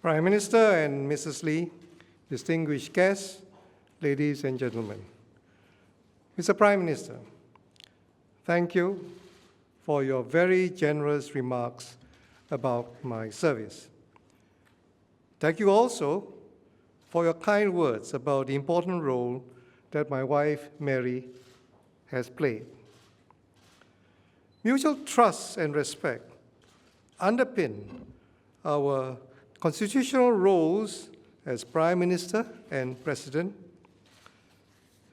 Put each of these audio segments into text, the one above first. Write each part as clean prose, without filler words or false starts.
Prime Minister and Mrs. Lee, distinguished guests, ladies and gentlemen. Mr. Prime Minister, thank you for your very generous remarks about my service. Thank you also for your kind words about the important role that my wife, Mary, has played. Mutual trust and respect underpin our constitutional roles as Prime Minister and President,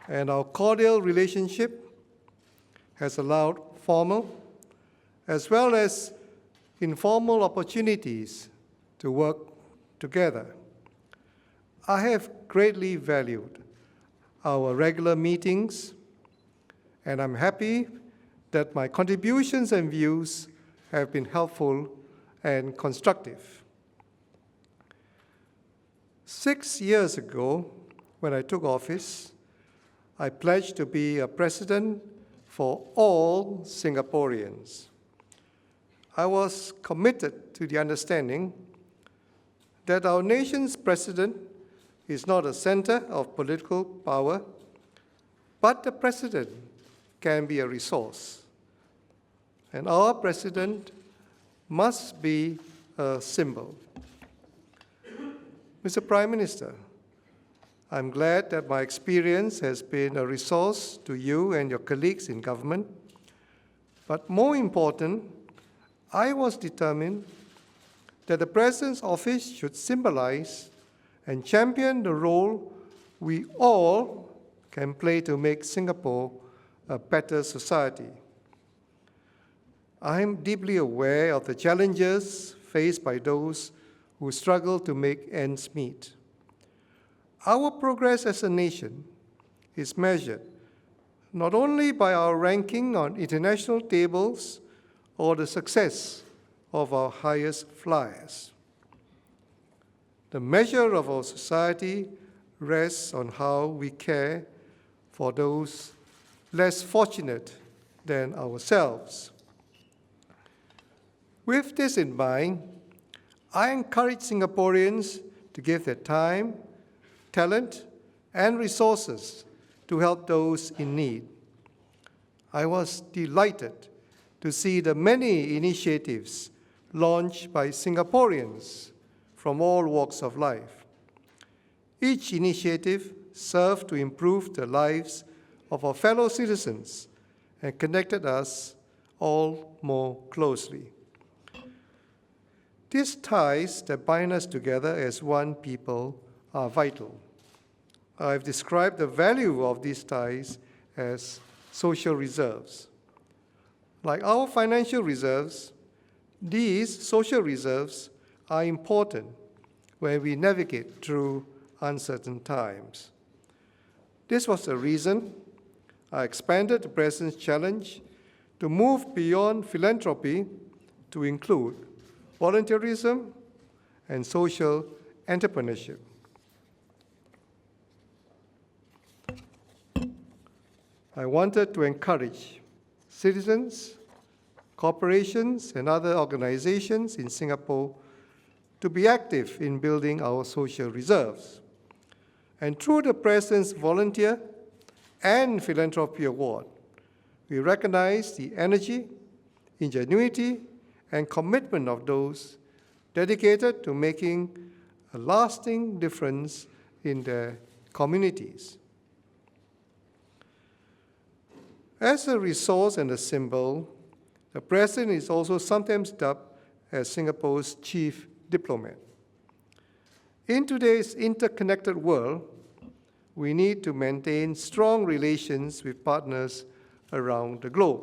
and our cordial relationship has allowed formal as well as informal opportunities to work together. I have greatly valued our regular meetings, and I'm happy that my contributions and views have been helpful and constructive. 6 years ago, when I took office, I pledged to be a president for all Singaporeans. I was committed to the understanding that our nation's president is not a center of political power, but the president can be a resource. And our president must be a symbol. Mr. Prime Minister, I'm glad that my experience has been a resource to you and your colleagues in government. But more important, I was determined that the President's office should symbolize and champion the role we all can play to make Singapore a better society. I am deeply aware of the challenges faced by those who struggle to make ends meet. Our progress as a nation is measured not only by our ranking on international tables or the success of our highest flyers. The measure of our society rests on how we care for those less fortunate than ourselves. With this in mind, I encourage Singaporeans to give their time, talent, and resources to help those in need. I was delighted to see the many initiatives launched by Singaporeans from all walks of life. Each initiative served to improve the lives of our fellow citizens and connected us all more closely. These ties that bind us together as one people are vital. I've described the value of these ties as social reserves. Like our financial reserves, these social reserves are important when we navigate through uncertain times. This was the reason I expanded the President's challenge to move beyond philanthropy to include volunteerism and social entrepreneurship. I wanted to encourage citizens, corporations, and other organizations in Singapore to be active in building our social reserves. And through the President's Volunteer and Philanthropy Award, we recognize the energy, ingenuity, and commitment of those dedicated to making a lasting difference in their communities. As a resource and a symbol, the President is also sometimes dubbed as Singapore's chief diplomat. In today's interconnected world, we need to maintain strong relations with partners around the globe.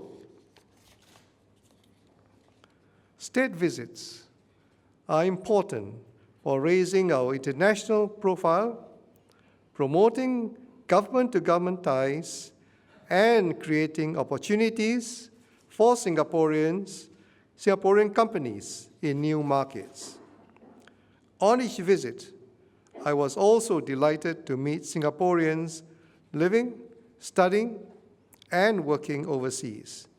State visits are important for raising our international profile, promoting government-to-government ties, and creating opportunities for Singaporean companies in new markets. On each visit, I was also delighted to meet Singaporeans living, studying, and working overseas.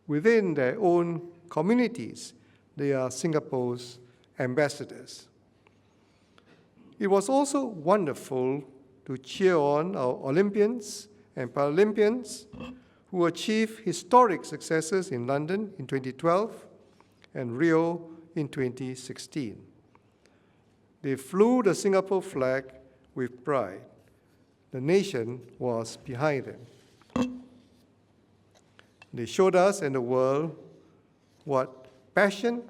Within their own communities, they are Singapore's ambassadors. It was also wonderful to cheer on our Olympians and Paralympians who achieved historic successes in London in 2012 and Rio in 2016. They flew the Singapore flag with pride. The nation was behind them. They showed us and the world what passion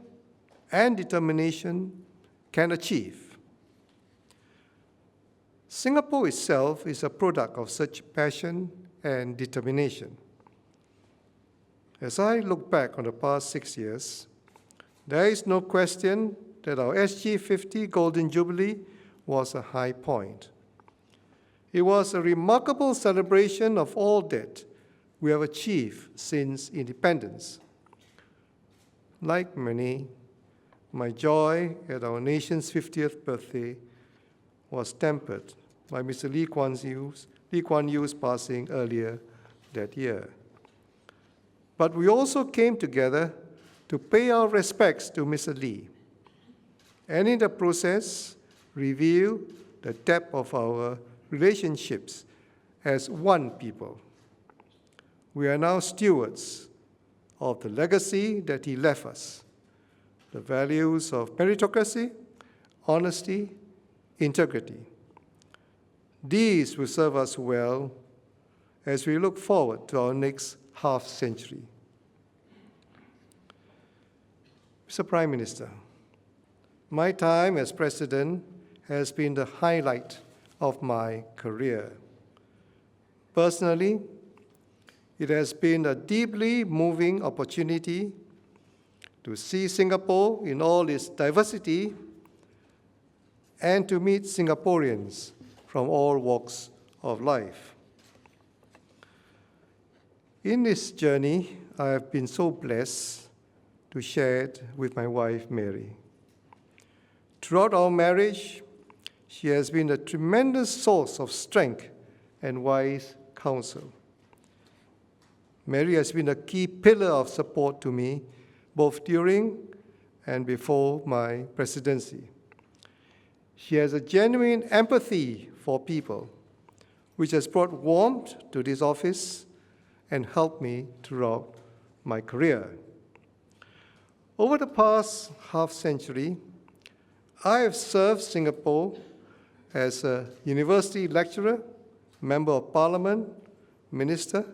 and determination can achieve. Singapore itself is a product of such passion and determination. As I look back on the past 6 years, there is no question that our SG50 Golden Jubilee was a high point. It was a remarkable celebration of all that we have achieved since independence. Like many, my joy at our nation's 50th birthday was tempered by Mr. Lee Kuan Yew's passing earlier that year. But we also came together to pay our respects to Mr. Lee, and in the process, reveal the depth of our relationships as one people. We are now stewards of the legacy that he left us, the values of meritocracy, honesty, integrity. These will serve us well as we look forward to our next half-century. Mr. Prime Minister, my time as President has been the highlight of my career. Personally, it has been a deeply moving opportunity to see Singapore in all its diversity and to meet Singaporeans from all walks of life. In this journey, I have been so blessed to share it with my wife, Mary. Throughout our marriage, she has been a tremendous source of strength and wise counsel. Mary has been a key pillar of support to me, both during and before my presidency. She has a genuine empathy for people, which has brought warmth to this office and helped me throughout my career. Over the past half-century, I have served Singapore as a university lecturer, member of parliament, minister,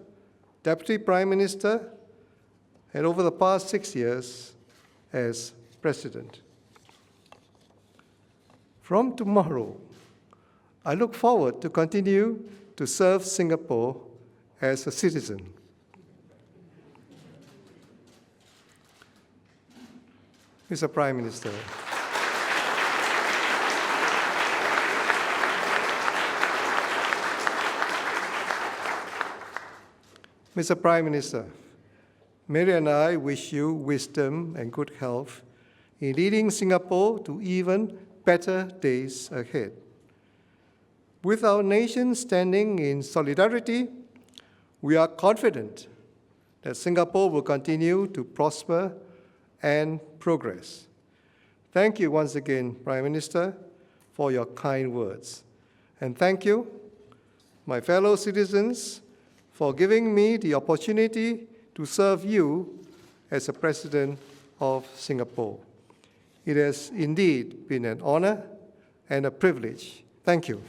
deputy prime minister, and over the past 6 years as president. From tomorrow, I look forward to continue to serve Singapore as a citizen. Mr. Prime Minister, Mr. Prime Minister, Mary and I wish you wisdom and good health in leading Singapore to even better days ahead. With our nation standing in solidarity, we are confident that Singapore will continue to prosper and progress. Thank you once again, Prime Minister, for your kind words. And thank you, my fellow citizens, for giving me the opportunity to serve you as the President of Singapore. It has indeed been an honor and a privilege. Thank you.